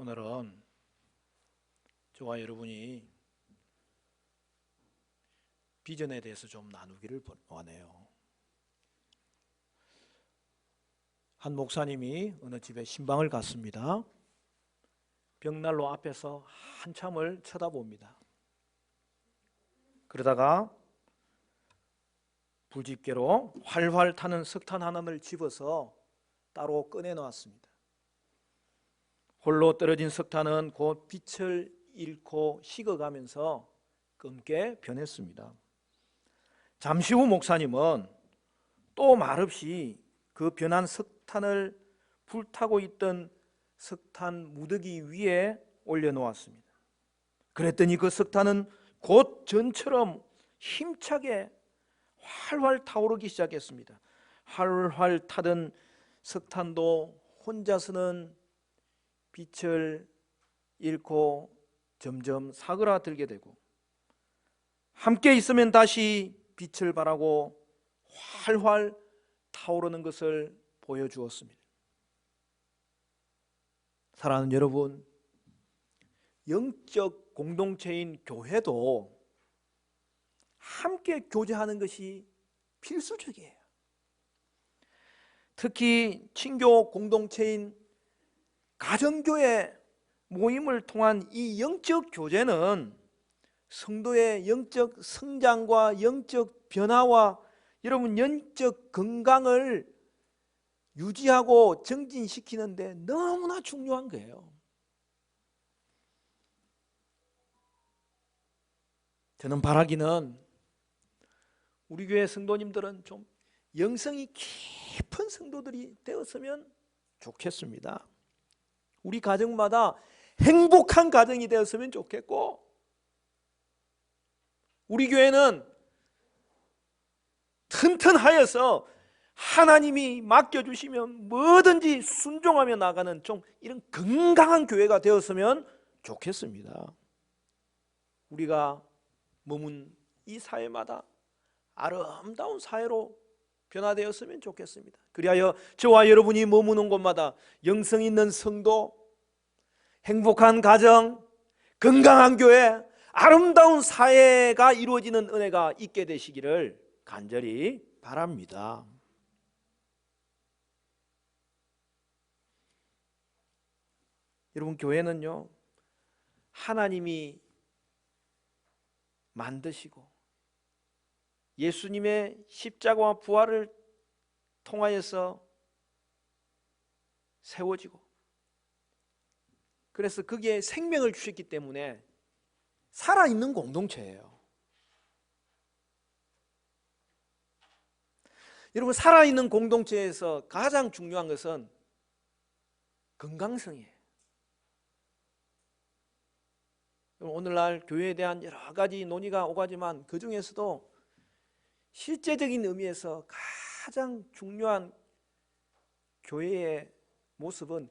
오늘은 저와 여러분이 비전에 대해서 좀 나누기를 원해요. 한 목사님이 어느 집에 신방을 갔습니다. 벽난로 앞에서 한참을 쳐다봅니다. 그러다가 불집게로 활활 타는 석탄 하나를 집어서 따로 꺼내 놓았습니다. 홀로 떨어진 석탄은 곧 빛을 잃고 식어가면서 검게 변했습니다. 잠시 후 목사님은 또 말없이 그 변한 석탄을 불타고 있던 석탄 무더기 위에 올려놓았습니다. 그랬더니 그 석탄은 곧 전처럼 힘차게 활활 타오르기 시작했습니다. 활활 타던 석탄도 혼자서는 빛을 잃고 점점 사그라들게 되고, 함께 있으면 다시 빛을 발하고 활활 타오르는 것을 보여주었습니다. 사랑하는 여러분, 영적 공동체인 교회도 함께 교제하는 것이 필수적이에요. 특히 친교 공동체인 가정교회 모임을 통한 이 영적 교제는 성도의 영적 성장과 영적 변화와 여러분 영적 건강을 유지하고 정진시키는데 너무나 중요한 거예요. 저는 바라기는 우리 교회 성도님들은 좀 영성이 깊은 성도들이 되었으면 좋겠습니다. 우리 가정마다 행복한 가정이 되었으면 좋겠고, 우리 교회는 튼튼하여서 하나님이 맡겨주시면 뭐든지 순종하며 나가는 좀 이런 건강한 교회가 되었으면 좋겠습니다. 우리가 머문 이 사회마다 아름다운 사회로 변화되었으면 좋겠습니다. 그리하여 저와 여러분이 머무는 곳마다 영성 있는 성도, 행복한 가정, 건강한 교회, 아름다운 사회가 이루어지는 은혜가 있게 되시기를 간절히 바랍니다. 여러분, 교회는요, 하나님이 만드시고 예수님의 십자가와 부활을 통하여서 세워지고, 그래서 거기에 생명을 주셨기 때문에 살아있는 공동체예요. 여러분, 살아있는 공동체에서 가장 중요한 것은 건강성이에요. 오늘날 교회에 대한 여러 가지 논의가 오가지만 그 중에서도 실제적인 의미에서 가장 중요한 교회의 모습은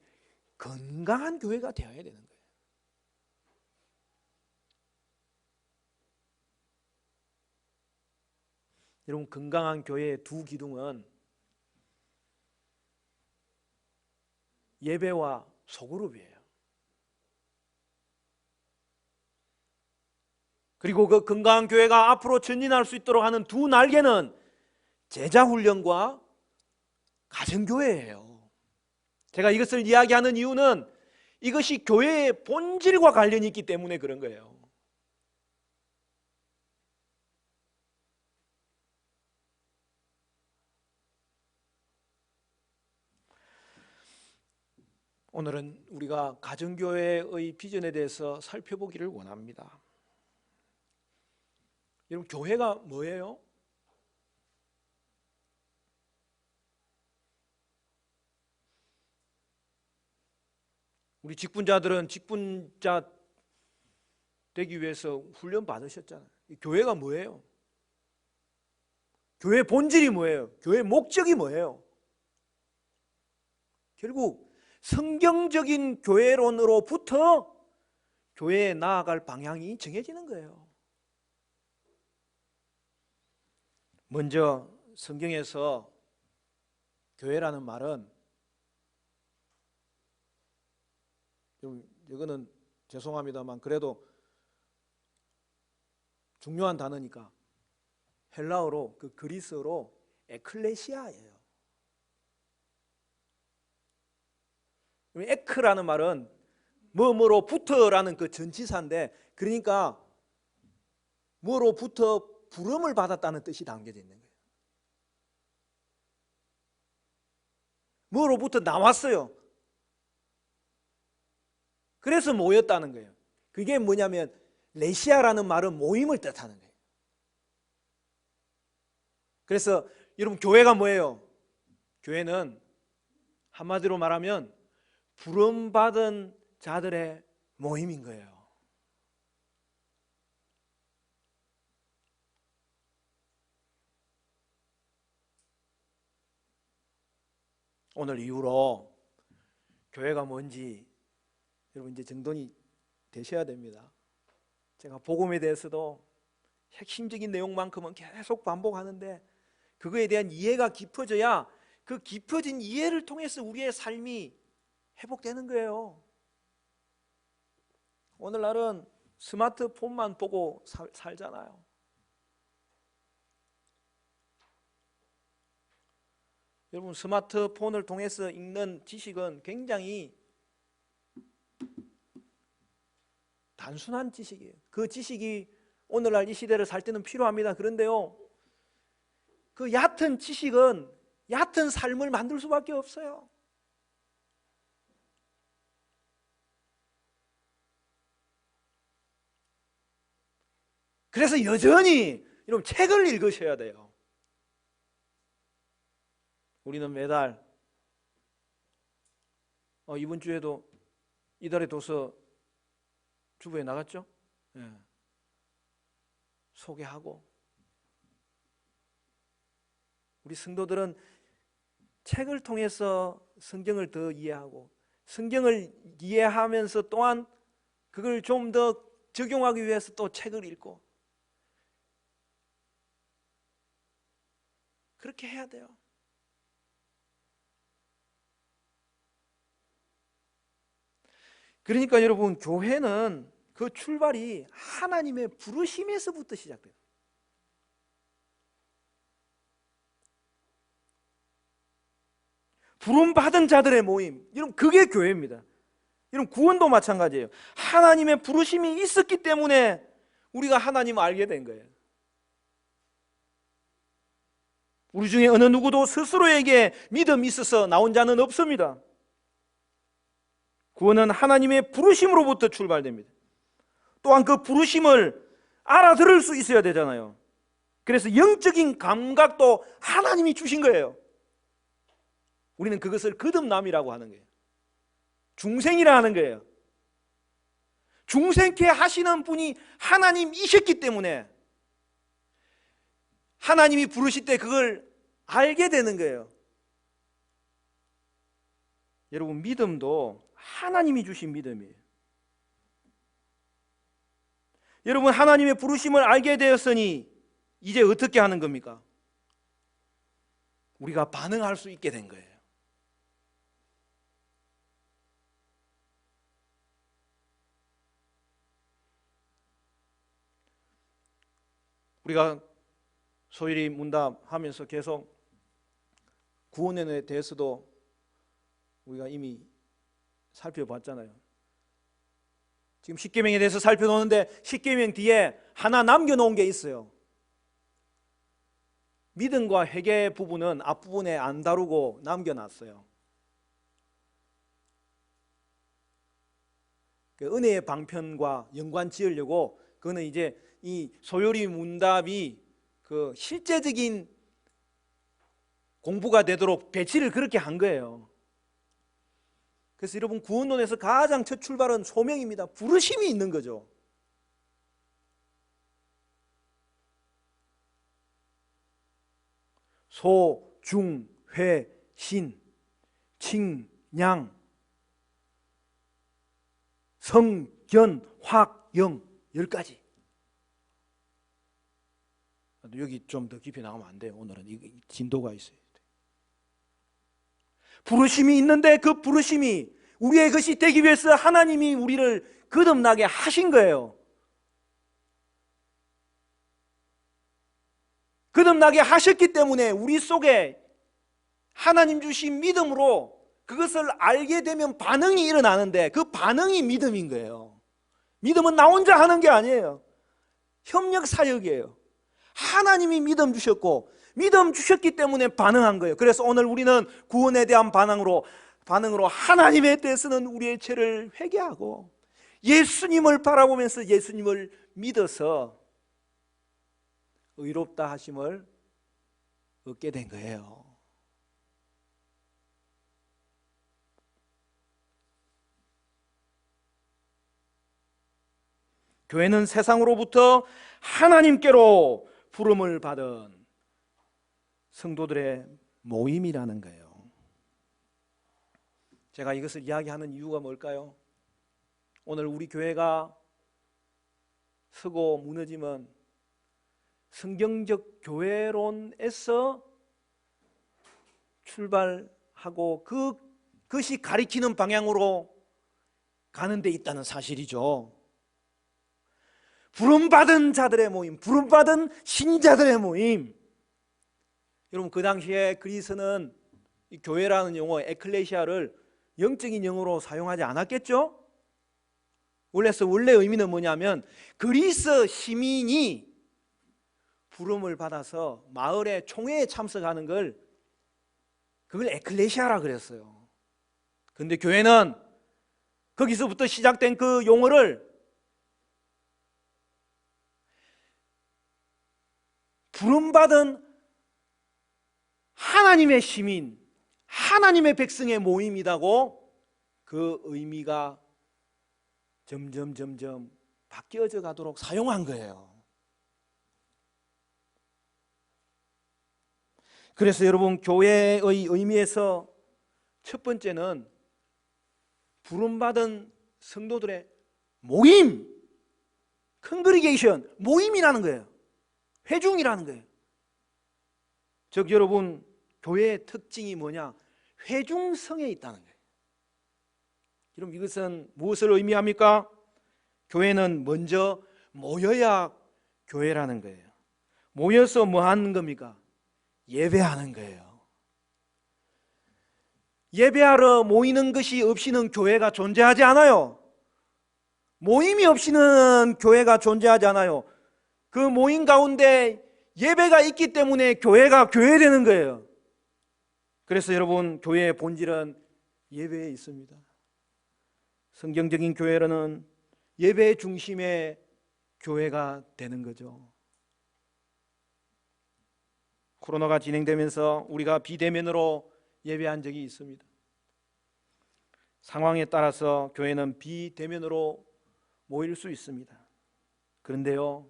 건강한 교회가 되어야 되는 거예요. 여러분, 건강한 교회의 두 기둥은 예배와 소그룹이에요. 그리고 그 건강한 교회가 앞으로 전진할 수 있도록 하는 두 날개는 제자훈련과 가정교회예요. 제가 이것을 이야기하는 이유는 이것이 교회의 본질과 관련이 있기 때문에 그런 거예요. 오늘은 우리가 가정교회의 비전에 대해서 살펴보기를 원합니다. 여러분, 교회가 뭐예요? 우리 직분자들은 직분자 되기 위해서 훈련 받으셨잖아요. 교회가 뭐예요? 교회 본질이 뭐예요? 교회 목적이 뭐예요? 결국 성경적인 교회론으로부터 교회에 나아갈 방향이 정해지는 거예요. 먼저 성경에서 교회라는 말은 이거는 죄송합니다만 그래도 중요한 단어니까 헬라어로 그 그리스어로 에클레시아예요. 에크라는 말은 뭐뭐로부터라는 그 전치사인데, 그러니까 뭐로부터 부름을 받았다는 뜻이 담겨져 있는 거예요. 뭐로부터 나왔어요. 그래서 모였다는 거예요. 그게 뭐냐면 레시아라는 말은 모임을 뜻하는 거예요. 그래서 여러분, 교회가 뭐예요? 교회는 한마디로 말하면 부름받은 자들의 모임인 거예요. 오늘 이후로 교회가 뭔지 여러분 이제 정돈이 되셔야 됩니다. 제가 복음에 대해서도 핵심적인 내용만큼은 계속 반복하는데 그거에 대한 이해가 깊어져야 그 깊어진 이해를 통해서 우리의 삶이 회복되는 거예요. 오늘날은 스마트폰만 보고 살잖아요. 여러분, 스마트폰을 통해서 읽는 지식은 굉장히 단순한 지식이에요. 그 지식이 오늘날 이 시대를 살 때는 필요합니다. 그런데요, 그 얕은 지식은 얕은 삶을 만들 수밖에 없어요. 그래서 여전히 여러분 책을 읽으셔야 돼요. 우리는 매달 이번 주에도 이달의 도서 주부에 나갔죠? 예. 소개하고, 우리 성도들은 책을 통해서 성경을 더 이해하고, 성경을 이해하면서 또한 그걸 좀 더 적용하기 위해서 또 책을 읽고, 그렇게 해야 돼요. 그러니까 여러분, 교회는 그 출발이 하나님의 부르심에서부터 시작돼요. 부름받은 자들의 모임, 여러분 그게 교회입니다. 여러분, 구원도 마찬가지예요. 하나님의 부르심이 있었기 때문에 우리가 하나님을 알게 된 거예요. 우리 중에 어느 누구도 스스로에게 믿음이 있어서 나온 자는 없습니다. 구원은 하나님의 부르심으로부터 출발됩니다. 또한 그 부르심을 알아들을 수 있어야 되잖아요. 그래서 영적인 감각도 하나님이 주신 거예요. 우리는 그것을 거듭남이라고 하는 거예요. 중생이라 하는 거예요. 중생케 하시는 분이 하나님이셨기 때문에 하나님이 부르실 때 그걸 알게 되는 거예요. 여러분, 믿음도 하나님이 주신 믿음이에요. 여러분, 하나님의 부르심을 알게 되었으니 이제 어떻게 하는 겁니까? 우리가 반응할 수 있게 된 거예요. 우리가 소일이 문답하면서 계속 구원에 대해서도 우리가 이미 살펴봤잖아요. 지금 십계명에 대해서 살펴보는데 십계명 뒤에 하나 남겨놓은 게 있어요. 믿음과 회개 부분은 앞부분에 안 다루고 남겨놨어요. 그 은혜의 방편과 연관 지으려고, 그거는 이제 이 소요리 문답이 그 실제적인 공부가 되도록 배치를 그렇게 한 거예요. 그래서 여러분, 구원론에서 가장 첫 출발은 소명입니다. 부르심이 있는 거죠. 소, 중, 회, 신, 칭, 양, 성, 견, 확, 영, 10가지. 여기 좀 더 깊이 나가면 안 돼요. 오늘은 진도가 있어요. 부르심이 있는데 그 부르심이 우리의 것이 되기 위해서 하나님이 우리를 거듭나게 하신 거예요. 거듭나게 하셨기 때문에 우리 속에 하나님 주신 믿음으로 그것을 알게 되면 반응이 일어나는데, 그 반응이 믿음인 거예요. 믿음은 나 혼자 하는 게 아니에요. 협력 사역이에요. 하나님이 믿음 주셨고 믿음 주셨기 때문에 반응한 거예요. 그래서 오늘 우리는 구원에 대한 반응으로 하나님에 대해서는 우리의 죄를 회개하고 예수님을 바라보면서 예수님을 믿어서 의롭다 하심을 얻게 된 거예요. 교회는 세상으로부터 하나님께로 부름을 받은 성도들의 모임이라는 거예요. 제가 이것을 이야기하는 이유가 뭘까요? 오늘 우리 교회가 서고 무너짐은 성경적 교회론에서 출발하고 그것이 가리키는 방향으로 가는 데 있다는 사실이죠. 부름받은 자들의 모임, 부름받은 신자들의 모임. 여러분, 그 당시에 그리스는 이 교회라는 용어, 에클레시아를 영적인 용어로 사용하지 않았겠죠? 원래 의미는 뭐냐면 그리스 시민이 부름을 받아서 마을의 총회에 참석하는 그걸 에클레시아라 그랬어요. 그런데 교회는 거기서부터 시작된 그 용어를 부름받은 하나님의 시민, 하나님의 백성의 모임이라고 그 의미가 점점 바뀌어져 가도록 사용한 거예요. 그래서 여러분, 교회의 의미에서 첫 번째는 부름받은 성도들의 모임, 컨그리게이션, 모임이라는 거예요. 회중이라는 거예요. 즉 여러분, 교회의 특징이 뭐냐? 회중성에 있다는 거예요. 여러분, 이것은 무엇을 의미합니까? 교회는 먼저 모여야 교회라는 거예요. 모여서 뭐 하는 겁니까? 예배하는 거예요. 예배하러 모이는 것이 없이는 교회가 존재하지 않아요. 모임이 없이는 교회가 존재하지 않아요. 그 모임 가운데 예배가 있기 때문에 교회가 교회되는 거예요. 그래서 여러분, 교회의 본질은 예배에 있습니다. 성경적인 교회는 예배 중심의 교회가 되는 거죠. 코로나가 진행되면서 우리가 비대면으로 예배한 적이 있습니다. 상황에 따라서 교회는 비대면으로 모일 수 있습니다. 그런데요,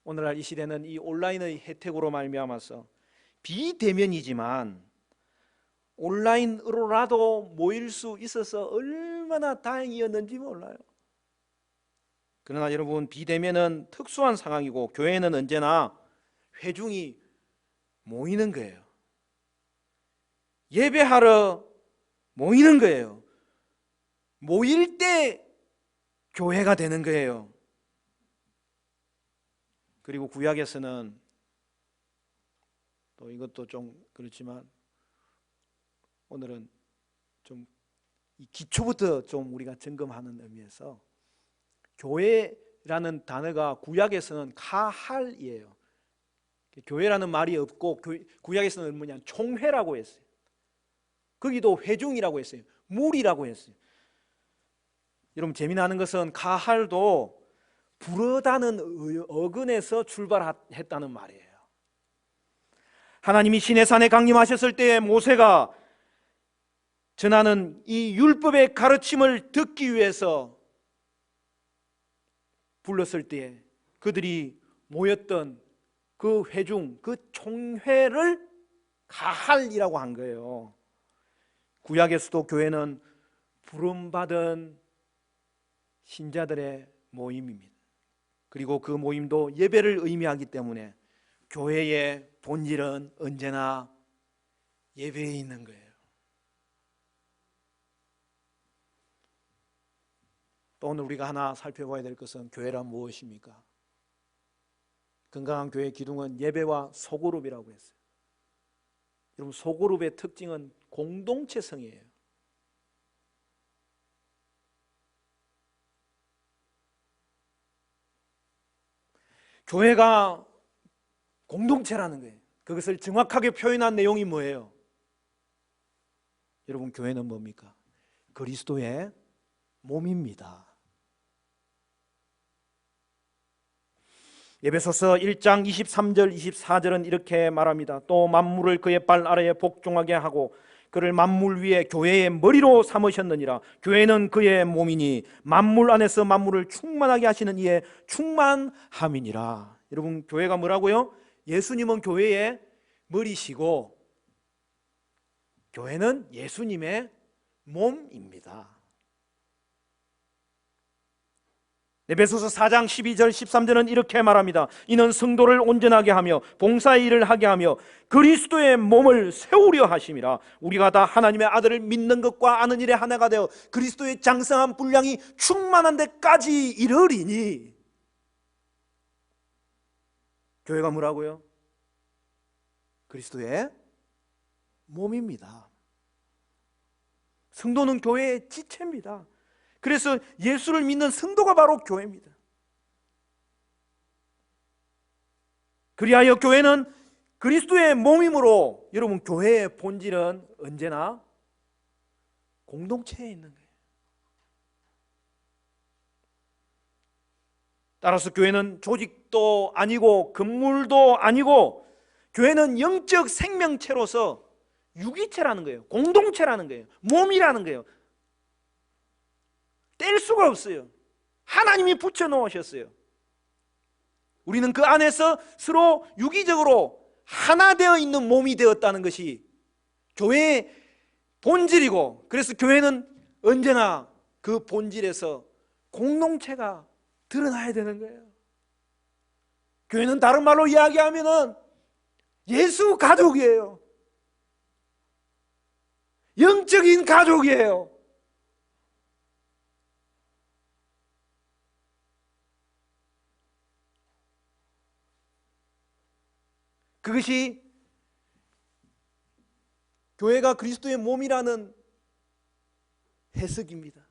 오늘날 이 시대는 이 온라인의 혜택으로 말미암아서 비대면이지만 온라인으로라도 모일 수 있어서 얼마나 다행이었는지 몰라요. 그러나 여러분, 비대면은 특수한 상황이고 교회는 언제나 회중이 모이는 거예요. 예배하러 모이는 거예요. 모일 때 교회가 되는 거예요. 그리고 구약에서는 또 이것도 좀 그렇지만 오늘은 좀 이 기초부터 좀 우리가 점검하는 의미에서 교회라는 단어가 구약에서는 카할이에요. 교회라는 말이 없고 구약에서는 뭐냐, 총회라고 했어요. 거기도 회중이라고 했어요. 무리라고 했어요. 여러분, 재미나는 것은 카할도 부르다는 어근에서 출발했다는 말이에요. 하나님이 시내산에 강림하셨을 때에 모세가 전하는 이 율법의 가르침을 듣기 위해서 불렀을 때에 그들이 모였던 그 회중, 그 총회를 가할이라고 한 거예요. 구약에서도 교회는 부름받은 신자들의 모임입니다. 그리고 그 모임도 예배를 의미하기 때문에 교회의 본질은 언제나 예배에 있는 거예요. 또 오늘 우리가 하나 살펴봐야 될 것은 교회란 무엇입니까? 건강한 교회 기둥은 예배와 소그룹이라고 했어요. 여러분, 소그룹의 특징은 공동체성이에요. 교회가 공동체라는 거예요. 그것을 정확하게 표현한 내용이 뭐예요? 여러분, 교회는 뭡니까? 그리스도의 몸입니다. 에베소서 1장 23절 24절은 이렇게 말합니다. 또 만물을 그의 발 아래에 복종하게 하고 그를 만물 위에 교회의 머리로 삼으셨느니라. 교회는 그의 몸이니 만물 안에서 만물을 충만하게 하시는 이의 충만함이니라. 여러분, 교회가 뭐라고요? 예수님은 교회의 머리시고 교회는 예수님의 몸입니다. 에베소서 4장 12절 13절은 이렇게 말합니다. 이는 성도를 온전하게 하며 봉사의 일을 하게 하며 그리스도의 몸을 세우려 하심이라. 우리가 다 하나님의 아들을 믿는 것과 아는 일에 하나가 되어 그리스도의 장성한 분량이 충만한 데까지 이르리니. 교회가 뭐라고요? 그리스도의 몸입니다. 성도는 교회의 지체입니다. 그래서 예수를 믿는 성도가 바로 교회입니다. 그리하여 교회는 그리스도의 몸이므로 여러분, 교회의 본질은 언제나 공동체에 있는 거예요. 따라서 교회는 조직도 아니고 건물도 아니고 교회는 영적 생명체로서 유기체라는 거예요. 공동체라는 거예요. 몸이라는 거예요. 뗄 수가 없어요. 하나님이 붙여 놓으셨어요. 우리는 그 안에서 서로 유기적으로 하나 되어 있는 몸이 되었다는 것이 교회의 본질이고, 그래서 교회는 언제나 그 본질에서 공동체가 드러나야 되는 거예요. 교회는 다른 말로 이야기하면은 예수 가족이에요. 영적인 가족이에요. 그것이 교회가 그리스도의 몸이라는 해석입니다.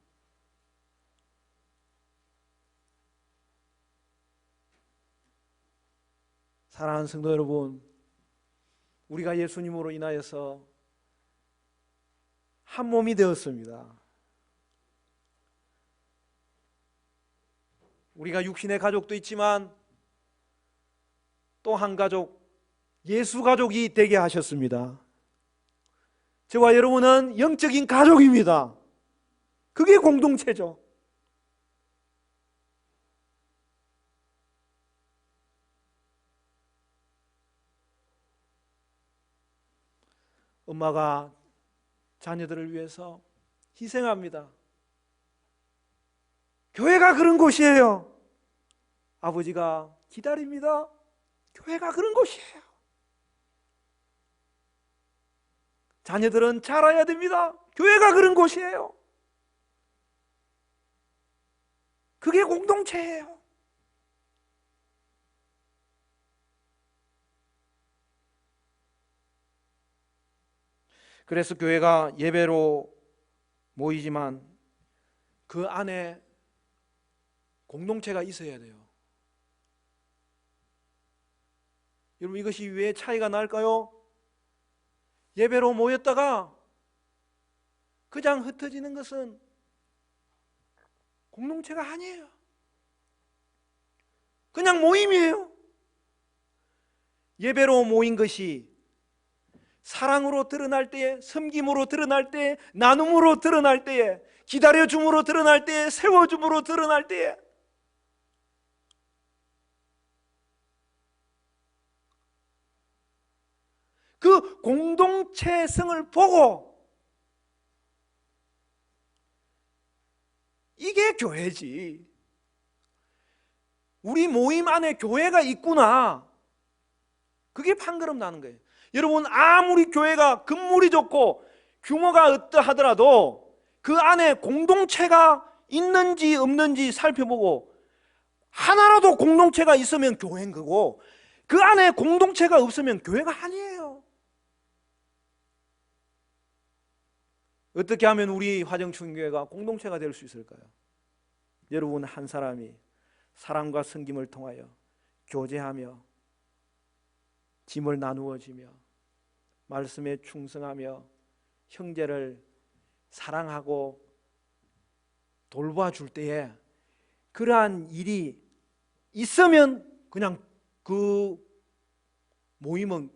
사랑하는 성도 여러분, 우리가 예수님으로 인하여서 한 몸이 되었습니다. 우리가 육신의 가족도 있지만 또 한 가족, 예수 가족이 되게 하셨습니다. 저와 여러분은 영적인 가족입니다. 그게 공동체죠. 엄마가 자녀들을 위해서 희생합니다. 교회가 그런 곳이에요. 아버지가 기다립니다. 교회가 그런 곳이에요. 자녀들은 자라야 됩니다. 교회가 그런 곳이에요. 그게 공동체예요. 그래서 교회가 예배로 모이지만 그 안에 공동체가 있어야 돼요. 여러분, 이것이 왜 차이가 날까요? 예배로 모였다가 그냥 흩어지는 것은 공동체가 아니에요. 그냥 모임이에요. 예배로 모인 것이 사랑으로 드러날 때에, 섬김으로 드러날 때에, 나눔으로 드러날 때에, 기다려줌으로 드러날 때에, 세워줌으로 드러날 때에, 그 공동체성을 보고 이게 교회지. 우리 모임 안에 교회가 있구나. 그게 판가름 나는 거예요. 여러분, 아무리 교회가 건물이 좋고 규모가 어떠하더라도 그 안에 공동체가 있는지 없는지 살펴보고 하나라도 공동체가 있으면 교회인 거고 그 안에 공동체가 없으면 교회가 아니에요. 어떻게 하면 우리 화정충교회가 공동체가 될 수 있을까요? 여러분 한 사람이 사랑과 섬김을 통하여 교제하며 짐을 나누어지며 말씀에 충성하며 형제를 사랑하고 돌봐줄 때에 그러한 일이 있으면 그냥 그 모임은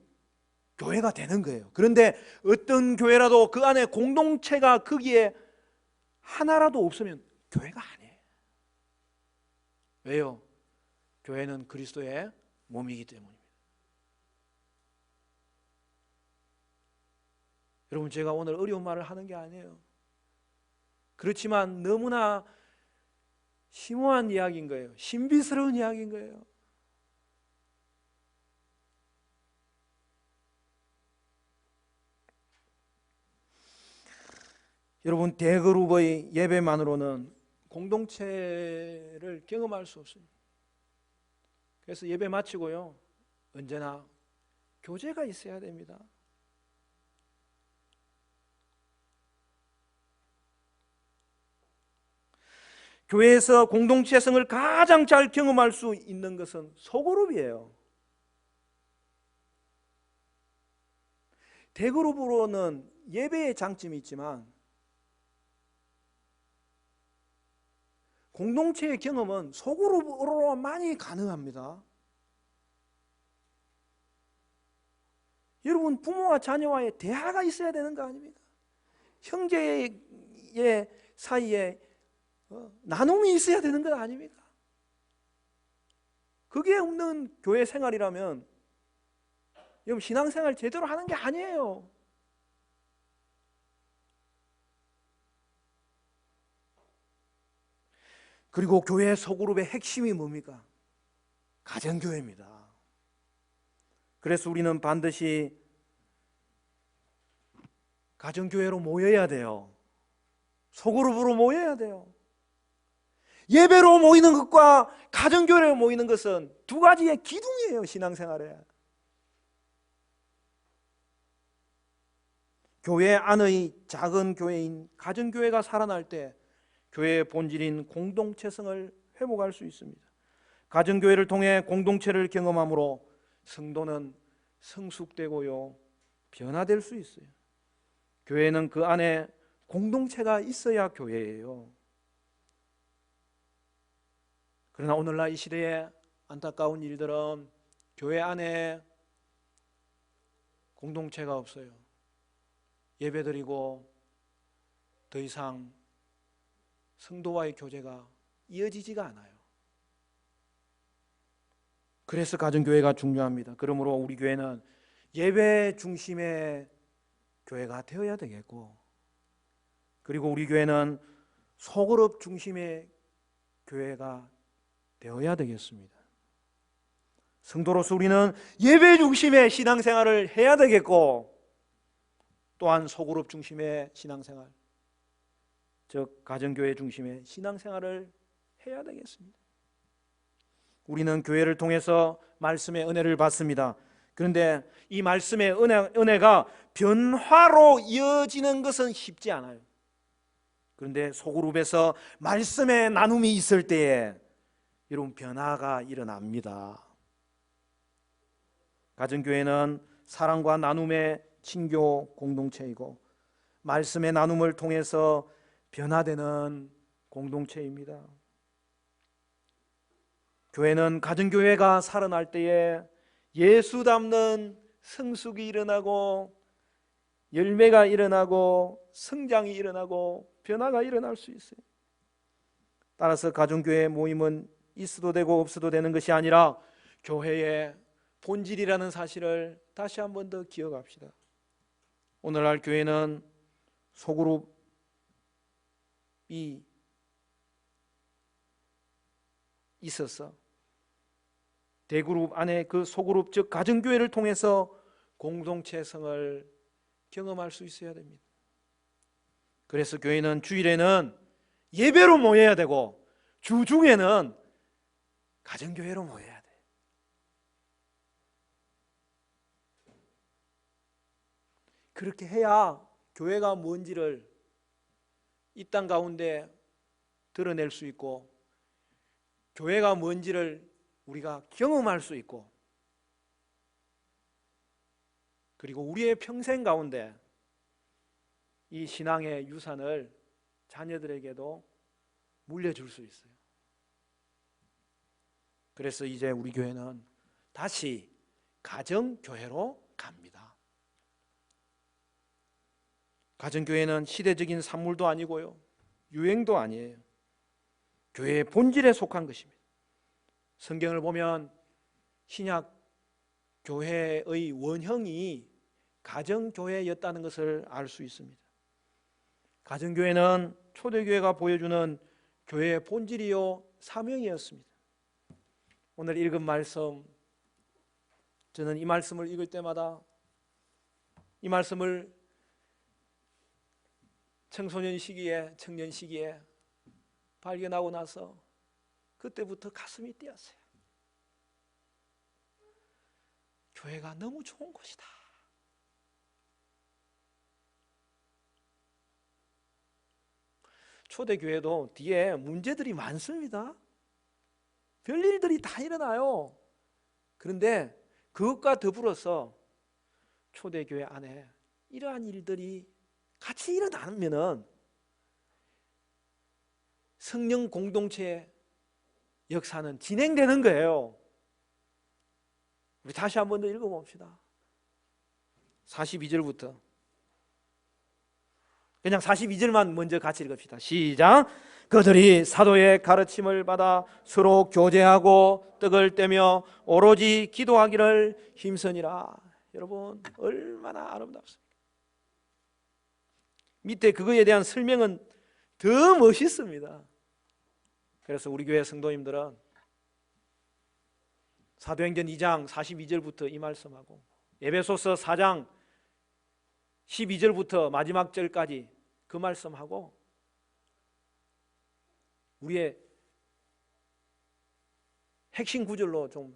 교회가 되는 거예요. 그런데 어떤 교회라도 그 안에 공동체가 거기에 하나라도 없으면 교회가 아니에요. 왜요? 교회는 그리스도의 몸이기 때문입니다. 여러분 제가 오늘 어려운 말을 하는 게 아니에요. 그렇지만 너무나 심오한 이야기인 거예요. 신비스러운 이야기인 거예요. 여러분 대그룹의 예배만으로는 공동체를 경험할 수 없습니다. 그래서 예배 마치고요 언제나 교제가 있어야 됩니다. 교회에서 공동체성을 가장 잘 경험할 수 있는 것은 소그룹이에요. 대그룹으로는 예배의 장점이 있지만 공동체의 경험은 소그룹으로만이 가능합니다. 여러분 부모와 자녀와의 대화가 있어야 되는 거 아닙니까? 형제의 사이에 나눔이 있어야 되는 것 아닙니까? 그게 없는 교회 생활이라면 여러분 신앙생활 제대로 하는 게 아니에요. 그리고 교회 소그룹의 핵심이 뭡니까? 가정교회입니다. 그래서 우리는 반드시 가정교회로 모여야 돼요. 소그룹으로 모여야 돼요. 예배로 모이는 것과 가정교회로 모이는 것은 두 가지의 기둥이에요. 신앙생활에. 교회 안의 작은 교회인 가정교회가 살아날 때 교회의 본질인 공동체성을 회복할 수 있습니다. 가정교회를 통해 공동체를 경험함으로 성도는 성숙되고요 변화될 수 있어요. 교회는 그 안에 공동체가 있어야 교회예요. 그러나 오늘날 이 시대에 안타까운 일들은 교회 안에 공동체가 없어요. 예배드리고 더 이상 성도와의 교제가 이어지지가 않아요. 그래서 가정교회가 중요합니다. 그러므로 우리 교회는 예배 중심의 교회가 되어야 되겠고, 그리고 우리 교회는 소그룹 중심의 교회가 되어야 되겠습니다. 성도로서 우리는 예배 중심의 신앙생활을 해야 되겠고, 또한 소그룹 중심의 신앙생활, 즉 가정교회 중심의 신앙생활을 해야 되겠습니다. 우리는 교회를 통해서 말씀의 은혜를 받습니다. 그런데 이 말씀의 은혜가 변화로 이어지는 것은 쉽지 않아요. 그런데 소그룹에서 말씀의 나눔이 있을 때에 여러분 변화가 일어납니다. 가정교회는 사랑과 나눔의 친교 공동체이고 말씀의 나눔을 통해서 변화되는 공동체입니다. 교회는 가정교회가 살아날 때에 예수 닮는 성숙이 일어나고 열매가 일어나고 성장이 일어나고 변화가 일어날 수 있어요. 따라서 가정교회 모임은 있어도 되고 없어도 되는 것이 아니라 교회의 본질이라는 사실을 다시 한 번 더 기억합시다. 오늘날 교회는 소그룹이 있어서 대그룹 안에 그 소그룹 즉 가정교회를 통해서 공동체성을 경험할 수 있어야 됩니다. 그래서 교회는 주일에는 예배로 모여야 되고 주중에는 가정교회로 모여야 돼. 그렇게 해야 교회가 뭔지를 이 땅 가운데 드러낼 수 있고 교회가 뭔지를 우리가 경험할 수 있고 그리고 우리의 평생 가운데 이 신앙의 유산을 자녀들에게도 물려줄 수 있어요. 그래서 이제 우리 교회는 다시 가정교회로 갑니다. 가정교회는 시대적인 산물도 아니고요, 유행도 아니에요. 교회의 본질에 속한 것입니다. 성경을 보면 신약 교회의 원형이 가정교회였다는 것을 알 수 있습니다. 가정교회는 초대교회가 보여주는 교회의 본질이요 사명이었습니다. 오늘 읽은 말씀, 저는 이 말씀을 읽을 때마다 이 말씀을 청소년 시기에, 청년 시기에 발견하고 나서 그때부터 가슴이 뛰었어요. 교회가 너무 좋은 곳이다. 초대교회도 뒤에 문제들이 많습니다. 별일들이 다 일어나요. 그런데 그것과 더불어서 초대교회 안에 이러한 일들이 같이 일어나면은 성령 공동체의 역사는 진행되는 거예요. 우리 다시 한 번 더 읽어봅시다. 42절부터 그냥 42절만 먼저 같이 읽읍시다. 시작. 그들이 사도의 가르침을 받아 서로 교제하고 떡을 떼며 오로지 기도하기를 힘쓰니라. 여러분 얼마나 아름답습니까? 밑에 그거에 대한 설명은 더 멋있습니다. 그래서 우리 교회 성도님들은 사도행전 2장 42절부터 이 말씀하고 에베소서 4장 12절부터 마지막 절까지 그 말씀하고 우리의 핵심 구절로 좀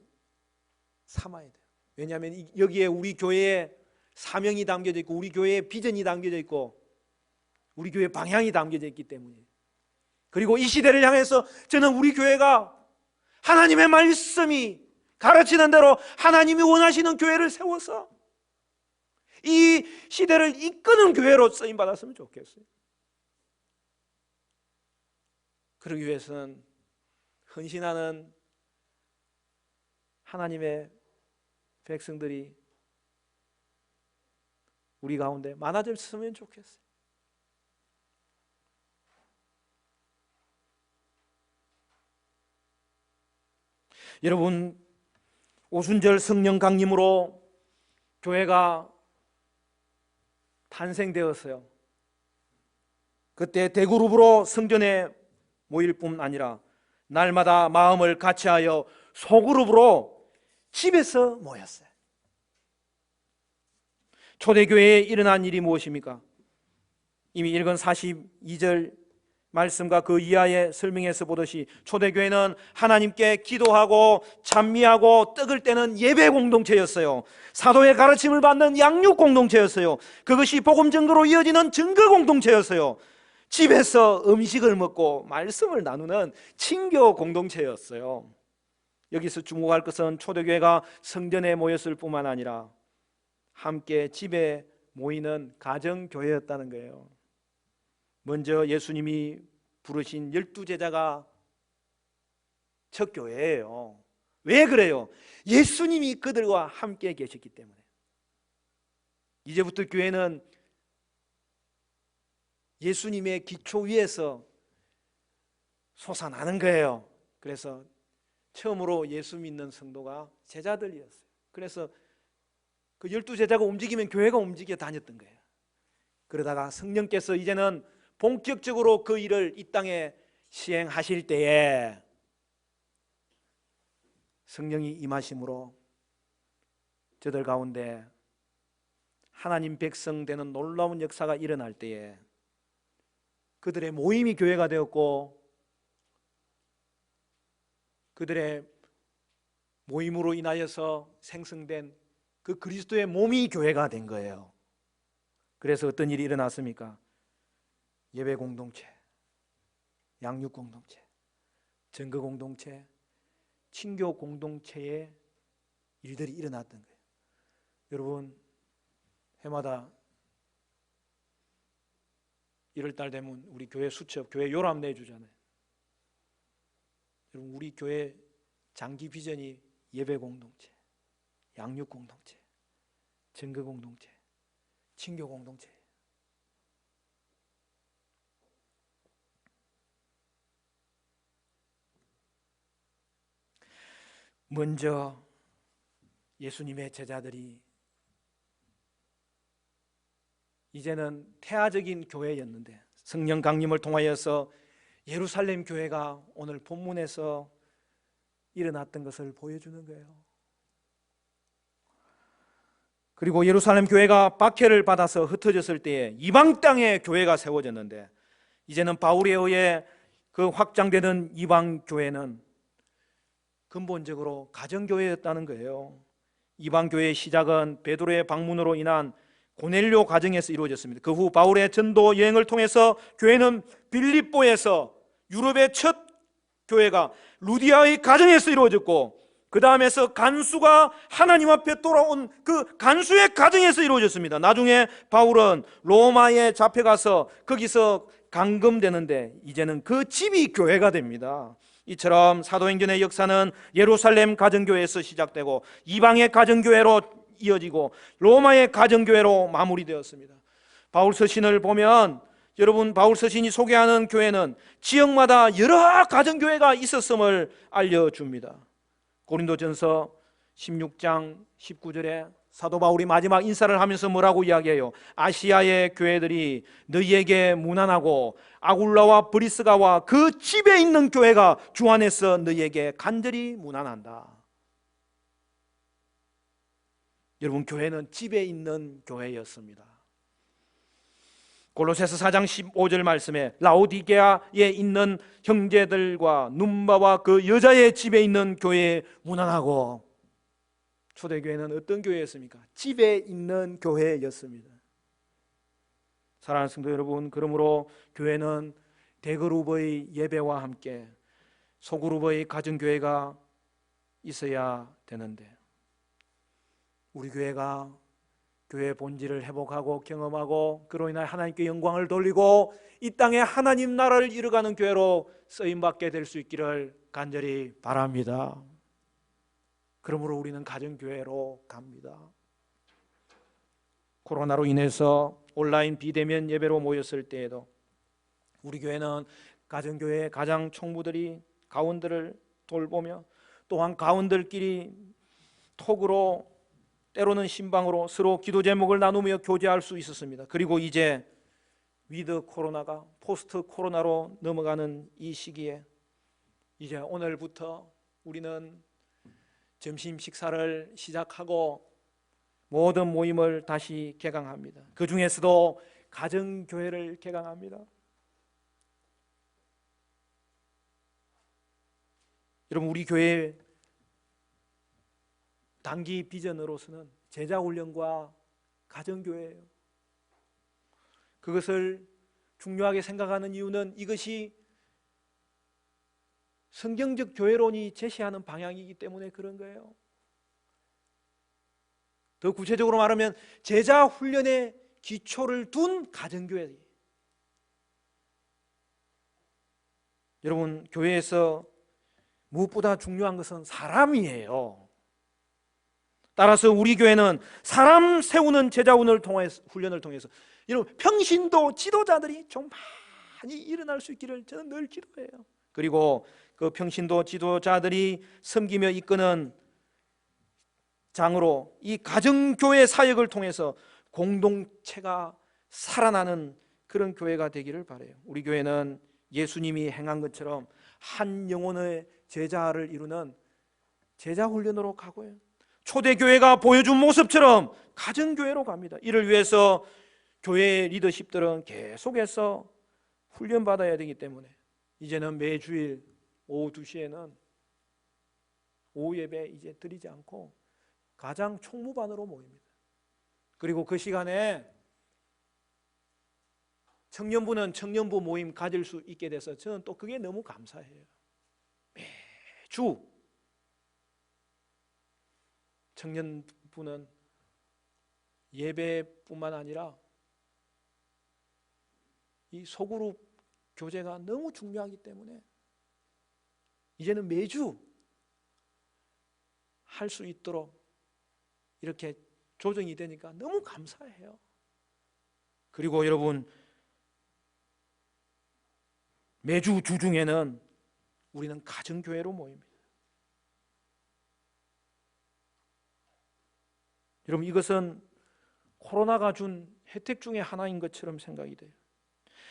삼아야 돼요. 왜냐하면 여기에 우리 교회의 사명이 담겨져 있고 우리 교회의 비전이 담겨져 있고 우리 교회의 방향이 담겨져 있기 때문이에요. 그리고 이 시대를 향해서 저는 우리 교회가 하나님의 말씀이 가르치는 대로 하나님이 원하시는 교회를 세워서 이 시대를 이끄는 교회로 쓰임받았으면 좋겠어요. 그러기 위해서는 헌신하는 하나님의 백성들이 우리 가운데 많아졌으면 좋겠어요. 여러분, 오순절 성령 강림으로 교회가 탄생되었어요. 그때 대그룹으로 성전에 모일 뿐 아니라 날마다 마음을 같이하여 소그룹으로 집에서 모였어요. 초대교회에 일어난 일이 무엇입니까? 이미 읽은 42절 말씀과 그 이하의 설명에서 보듯이 초대교회는 하나님께 기도하고 찬미하고 떡을 떼는 예배 공동체였어요. 사도의 가르침을 받는 양육 공동체였어요. 그것이 복음 증거로 이어지는 증거 공동체였어요. 집에서 음식을 먹고 말씀을 나누는 친교 공동체였어요. 여기서 주목할 것은 초대교회가 성전에 모였을 뿐만 아니라 함께 집에 모이는 가정교회였다는 거예요. 먼저 예수님이 부르신 12제자가 첫 교회예요. 왜 그래요? 예수님이 그들과 함께 계셨기 때문에. 이제부터 교회는 예수님의 기초 위에서 솟아나는 거예요. 그래서 처음으로 예수 믿는 성도가 제자들이었어요. 그래서 그 12제자가 움직이면 교회가 움직여 다녔던 거예요. 그러다가 성령께서 이제는 본격적으로 그 일을 이 땅에 시행하실 때에 성령이 임하심으로 저들 가운데 하나님 백성 되는 놀라운 역사가 일어날 때에 그들의 모임이 교회가 되었고 그들의 모임으로 인하여서 생성된 그 그리스도의 몸이 교회가 된 거예요. 그래서 어떤 일이 일어났습니까? 예배 공동체, 양육 공동체, 증거 공동체, 친교 공동체의 일들이 일어났던 거예요. 여러분, 해마다 1월달 되면 우리 교회 수첩, 교회 요람 내주잖아요. 여러분, 우리 교회 장기 비전이 예배 공동체, 양육 공동체, 증거 공동체, 친교 공동체. 먼저 예수님의 제자들이 이제는 태아적인 교회였는데 성령 강림을 통하여서 예루살렘 교회가 오늘 본문에서 일어났던 것을 보여주는 거예요. 그리고 예루살렘 교회가 박해를 받아서 흩어졌을 때에 이방 땅에 교회가 세워졌는데 이제는 바울에 의해 그 확장되는 이방 교회는 근본적으로 가정교회였다는 거예요. 이방 교회의 시작은 베드로의 방문으로 인한 고넬료 가정에서 이루어졌습니다. 그 후 바울의 전도 여행을 통해서 교회는 빌립보에서 유럽의 첫 교회가 루디아의 가정에서 이루어졌고 그 다음에서 간수가 하나님 앞에 돌아온 그 간수의 가정에서 이루어졌습니다. 나중에 바울은 로마에 잡혀가서 거기서 감금되는데 이제는 그 집이 교회가 됩니다. 이처럼 사도행전의 역사는 예루살렘 가정교회에서 시작되고 이방의 가정교회로 이어지고 로마의 가정교회로 마무리되었습니다. 바울 서신을 보면 여러분, 바울 서신이 소개하는 교회는 지역마다 여러 가정교회가 있었음을 알려줍니다. 고린도전서 16장 19절에 사도 바울이 마지막 인사를 하면서 뭐라고 이야기해요? 아시아의 교회들이 너희에게 무난하고 아굴라와 브리스가와 그 집에 있는 교회가 주 안에서 너희에게 간절히 무난한다. 여러분, 교회는 집에 있는 교회였습니다. 골로새서 4장 15절 말씀에 라오디게아에 있는 형제들과 눈바와 그 여자의 집에 있는 교회에 무난하고, 초대교회는 어떤 교회였습니까? 집에 있는 교회였습니다. 사랑하는 성도 여러분, 그러므로 교회는 대그룹의 예배와 함께 소그룹의 가정교회가 있어야 되는데 우리 교회가 교회의 본질을 회복하고 경험하고 그로 인하여 하나님께 영광을 돌리고 이 땅에 하나님 나라를 이루어가는 교회로 쓰임받게 될 수 있기를 간절히 바랍니다. 그러므로 우리는 가정교회로 갑니다. 코로나로 인해서 온라인 비대면 예배로 모였을 때에도 우리 교회는 가정교회의 가장 총무들이 가원들을 돌보며 또한 가원들끼리 톡으로 때로는 신방으로 서로 기도 제목을 나누며 교제할 수 있었습니다. 그리고 이제 위드 코로나가 포스트 코로나로 넘어가는 이 시기에 이제 오늘부터 우리는 점심 식사를 시작하고 모든 모임을 다시 개강합니다. 그 중에서도 가정교회를 개강합니다. 여러분, 우리 교회 단기 비전으로서는 제자훈련과 가정교회예요. 그것을 중요하게 생각하는 이유는 이것이 성경적 교회론이 제시하는 방향이기 때문에 그런 거예요. 더 구체적으로 말하면 제자훈련의 기초를 둔 가정교회. 여러분, 교회에서 무엇보다 중요한 것은 사람이에요. 따라서 우리 교회는 사람 세우는 제자훈련을 통해서 여러분, 평신도 지도자들이 좀 많이 일어날 수 있기를 저는 늘 기도해요. 그리고 그 평신도 지도자들이 섬기며 이끄는 장으로 이 가정교회 사역을 통해서 공동체가 살아나는 그런 교회가 되기를 바라요. 우리 교회는 예수님이 행한 것처럼 한 영혼의 제자를 이루는 제자훈련으로 가고요. 초대교회가 보여준 모습처럼 가정교회로 갑니다. 이를 위해서 교회 리더십들은 계속해서 훈련받아야 되기 때문에 이제는 매주일 오후 2시에는 오후 예배 이제 드리지 않고 가장 총무반으로 모입니다. 그리고 그 시간에 청년부는 청년부 모임 가질 수 있게 돼서 저는 또 그게 너무 감사해요. 매주 청년부는 예배뿐만 아니라 이 소그룹 교제가 너무 중요하기 때문에 이제는 매주 할 수 있도록 이렇게 조정이 되니까 너무 감사해요. 그리고 여러분, 매주 주중에는 우리는 가정교회로 모입니다. 여러분, 이것은 코로나가 준 혜택 중에 하나인 것처럼 생각이 돼요.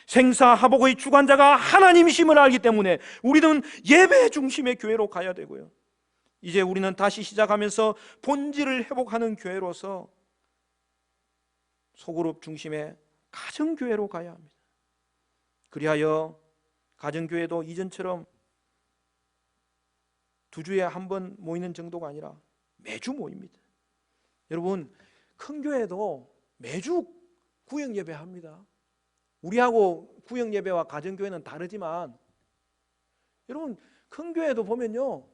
생사화복의 주관자가 하나님이심을 알기 때문에 우리는 예배 중심의 교회로 가야 되고요. 이제 우리는 다시 시작하면서 본질을 회복하는 교회로서 소그룹 중심의 가정교회로 가야 합니다. 그리하여 가정교회도 이전처럼 2주에 한 번 모이는 정도가 아니라 매주 모입니다. 여러분, 큰 교회도 매주 구역 예배합니다. 우리하고 구역 예배와 가정교회는 다르지만 여러분, 큰 교회도 보면요,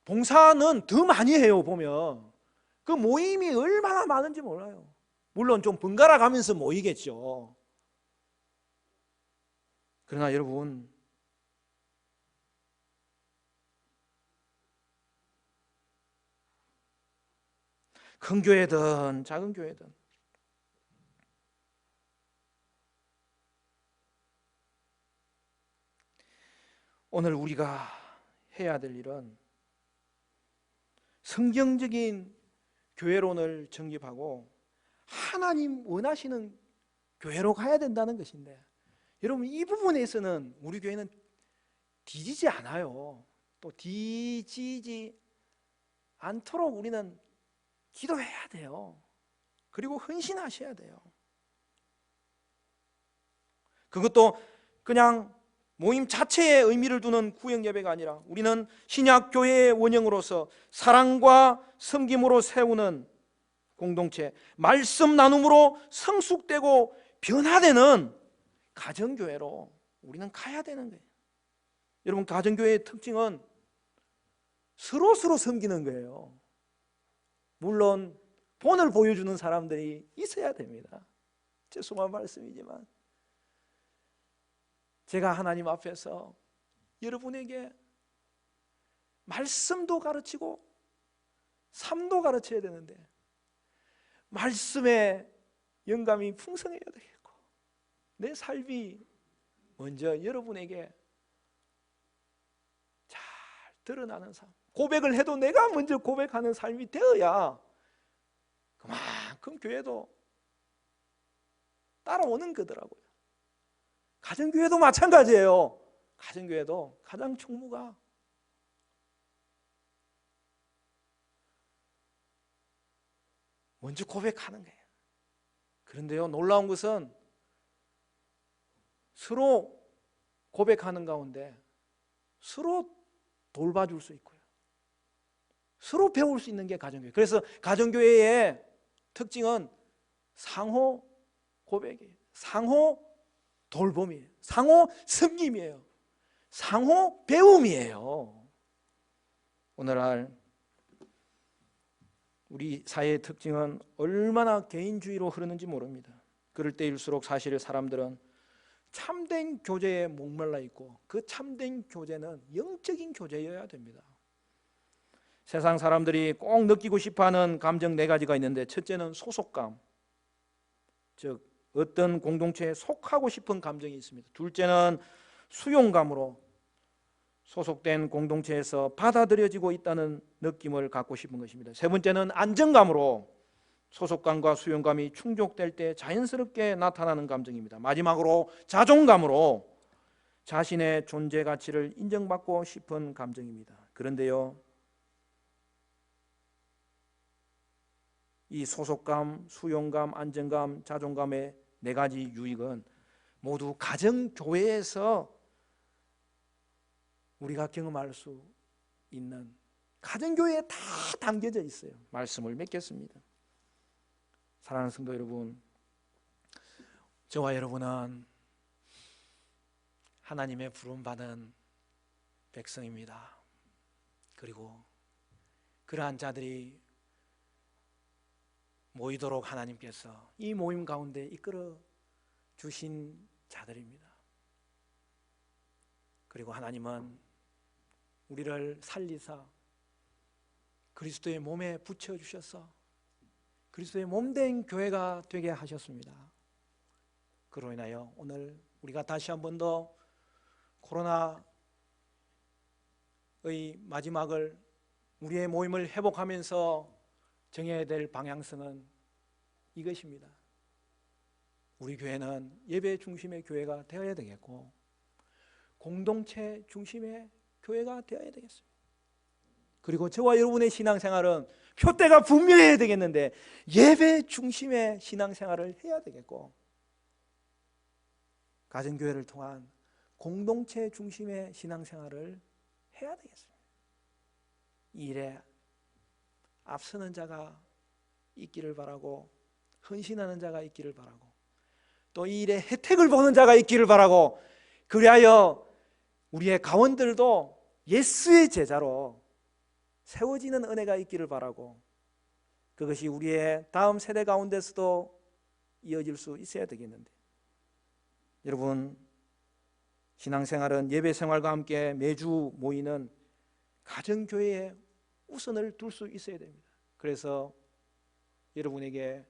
봉사는 더 많이 해요. 보면 그 모임이 얼마나 많은지 몰라요. 물론 좀 번갈아 가면서 모이겠죠. 그러나 여러분, 큰 교회든 작은 교회든 오늘 우리가 해야 될 일은 성경적인 교회론을 정립하고 하나님 원하시는 교회로 가야 된다는 것인데, 여러분, 이 부분에서는 우리 교회는 뒤지지 않아요. 또 뒤지지 않도록 우리는 기도해야 돼요. 그리고 헌신하셔야 돼요. 그것도 그냥 모임 자체에 의미를 두는 구역 예배가 아니라 우리는 신약 교회의 원형으로서 사랑과 섬김으로 세우는 공동체, 말씀 나눔으로 성숙되고 변화되는 가정교회로 우리는 가야 되는 거예요. 여러분, 가정교회의 특징은 서로 섬기는 거예요. 물론 본을 보여주는 사람들이 있어야 됩니다. 죄송한 말씀이지만 제가 하나님 앞에서 여러분에게 말씀도 가르치고 삶도 가르쳐야 되는데 말씀의 영감이 풍성해야 되겠고 내 삶이 먼저 여러분에게 잘 드러나는 삶, 고백을 해도 내가 먼저 고백하는 삶이 되어야 그만큼 교회도 따라오는 거더라고요. 가정교회도 마찬가지예요. 가정교회도 가장 총무가 먼저 고백하는 거예요. 그런데요, 놀라운 것은 서로 고백하는 가운데 서로 돌봐줄 수 있고요, 서로 배울 수 있는 게 가정교회. 그래서 가정교회의 특징은 상호 고백이에요. 상호 돌봄이에요. 상호 섬김이에요. 상호 배움이에요. 오늘날 우리 사회의 특징은 얼마나 개인주의로 흐르는지 모릅니다. 그럴 때일수록 사실 사람들은 참된 교제에 목말라 있고 그 참된 교제는 영적인 교제여야 됩니다. 세상 사람들이 꼭 느끼고 싶어하는 감정 4가지가 있는데, 첫째는 소속감, 즉 어떤 공동체에 속하고 싶은 감정이 있습니다. 둘째는 수용감으로 소속된 공동체에서 받아들여지고 있다는 느낌을 갖고 싶은 것입니다. 세 번째는 안정감으로 소속감과 수용감이 충족될 때 자연스럽게 나타나는 감정입니다. 마지막으로 자존감으로 자신의 존재 가치를 인정받고 싶은 감정입니다. 그런데요, 이 소속감, 수용감, 안정감, 자존감의 4가지 유익은 모두 가정교회에서 우리가 경험할 수 있는, 가정교회에 다 담겨져 있어요. 말씀을 맺겠습니다. 사랑하는 성도 여러분, 저와 여러분은 하나님의 부름받은 백성입니다. 그리고 그러한 자들이 모이도록 하나님께서 이 모임 가운데 이끌어 주신 자들입니다. 그리고 하나님은 우리를 살리사 그리스도의 몸에 붙여주셔서 그리스도의 몸된 교회가 되게 하셨습니다. 그로 인하여 오늘 우리가 다시 한 번 더 코로나의 마지막을, 우리의 모임을 회복하면서 정해야 될 방향성은 이것입니다. 우리 교회는 예배 중심의 교회가 되어야 되겠고 공동체 중심의 교회가 되어야 되겠습니다. 그리고 저와 여러분의 신앙생활은 표대가 분명해야 되겠는데 예배 중심의 신앙생활을 해야 되겠고, 가정교회를 통한 공동체 중심의 신앙생활을 해야 되겠습니다. 이 일에 앞서는 자가 있기를 바라고, 헌신하는 자가 있기를 바라고, 또 이 일에 혜택을 보는 자가 있기를 바라고, 그리하여 우리의 가원들도 예수의 제자로 세워지는 은혜가 있기를 바라고, 그것이 우리의 다음 세대 가운데서도 이어질 수 있어야 되겠는데, 여러분, 신앙생활은 예배생활과 함께 매주 모이는 가정교회에 우선을 둘 수 있어야 됩니다. 그래서 여러분에게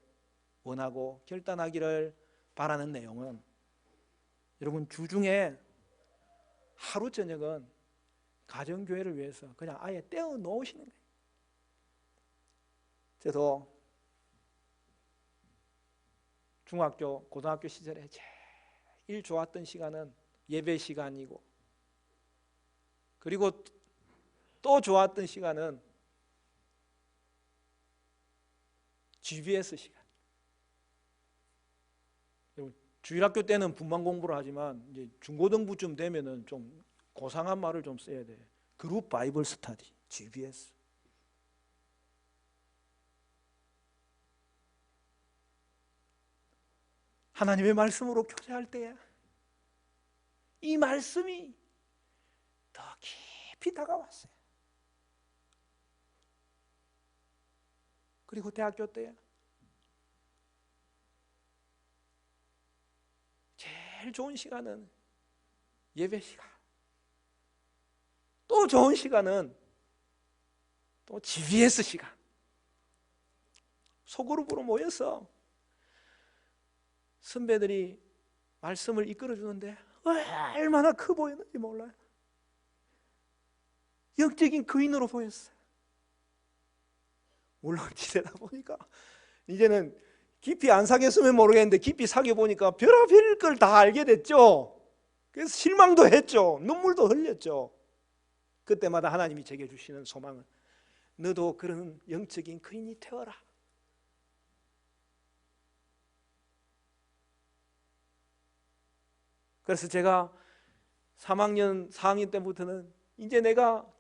원하고 결단하기를 바라는 내용은, 여러분 주중에 하루 저녁은 가정교회를 위해서 그냥 아예 떼어 놓으시는 거예요. 저도 중학교, 고등학교 시절에 제일 좋았던 시간은 예배 시간이고, 그리고 또 좋았던 시간은 GBS 시간. 주일학교 때는 분만 공부를 하지만 이제 중고등부쯤 되면은 좀 고상한 말을 좀 써야 돼. 그룹 바이블 스터디, GBS. 하나님의 말씀으로 교제할 때에 이 말씀이 더 깊이 다가왔어요. 그리고 대학교 때 제일 좋은 시간은 예배 시간, 또 좋은 시간은 또 GBS 시간. 소그룹으로 모여서 선배들이 말씀을 이끌어 주는데 얼마나 커 보였는지 몰라요. 영적인 거인으로 보였어요. 물론 지내다 보니까 이제는 깊이 안 사귀었으면 모르겠는데 깊이 사귀어 보니까 별의별 걸 다 알게 됐죠. 그래서 실망도 했죠. 눈물도 흘렸죠. 그때마다 하나님이 제게 주시는 소망은, 너도 그런 영적인 거인이 되어라. 그래서 제가 3학년, 4학년 때부터는 이제 내가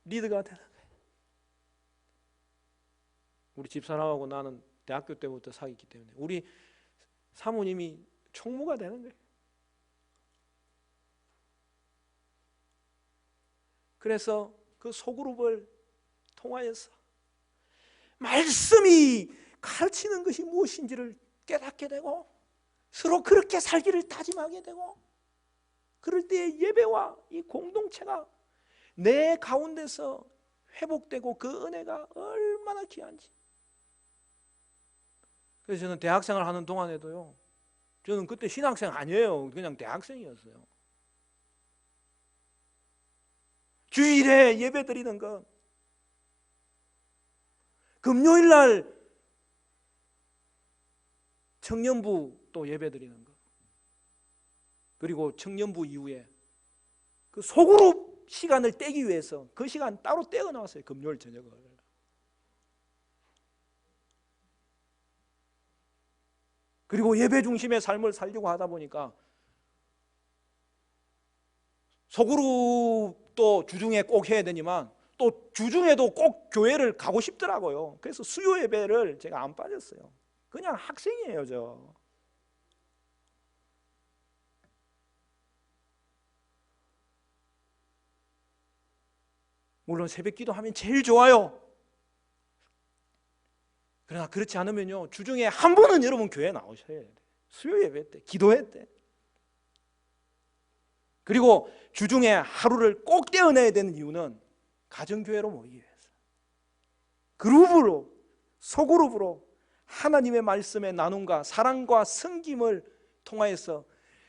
리더가 되는 거예요. 우리 집사람하고 나는 대학교 때부터 사귀었기 때문에 우리 사모님이 총무가 되는 거예요. 그래서 그 소그룹을 통하여서 말씀이 가르치는 것이 무엇인지를 깨닫게 되고 서로 그렇게 살기를 다짐하게 되고, 그럴 때 예배와 이 공동체가 내 가운데서 회복되고 그 은혜가 얼마나 귀한지. 그래서 저는 대학생활 하는 동안에도요, 저는 그때 신학생 아니에요. 그냥 대학생이었어요. 주일에 예배 드리는 것, 금요일 날 청년부 또 예배 드리는 것, 그리고 청년부 이후에 그 소그룹 시간을 떼기 위해서 그 시간 따로 떼어 나왔어요. 금요일 저녁을. 그리고 예배 중심의 삶을 살려고 하다 보니까 소그룹도 주중에 꼭 해야 되지만 또 주중에도 꼭 교회를 가고 싶더라고요. 그래서 수요 예배를 제가 안 빠졌어요. 그냥 학생이에요, 저. 물론 새벽 기도하면 제일 좋아요. 그러나 그렇지 않으면요, 주중에 한 번은 여러분 교회 나오셔야 돼요. 수요 예배 때, 기도회 때. 그리고 주중에 하루를 꼭 떼어내야 되는 이유는 가정교회로 모이기 위해서, 그룹으로, 소그룹으로 하나님의 말씀의 나눔과 사랑과 섬김을 통하여서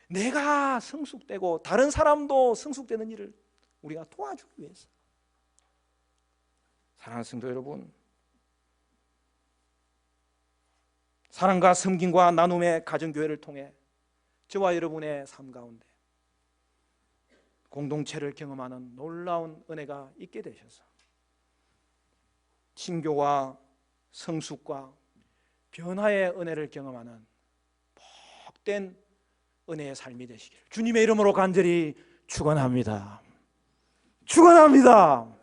내가 성숙되고 다른 사람도 성숙되는 일을 우리가 도와주기 위해서. 사랑하는 성도 여러분, 사랑과 섬김과 나눔의 가정교회를 통해 저와 여러분의 삶 가운데 공동체를 경험하는 놀라운 은혜가 있게 되셔서 친교와 성숙과 변화의 은혜를 경험하는 복된 은혜의 삶이 되시기를 주님의 이름으로 간절히 축원합니다. 축원합니다.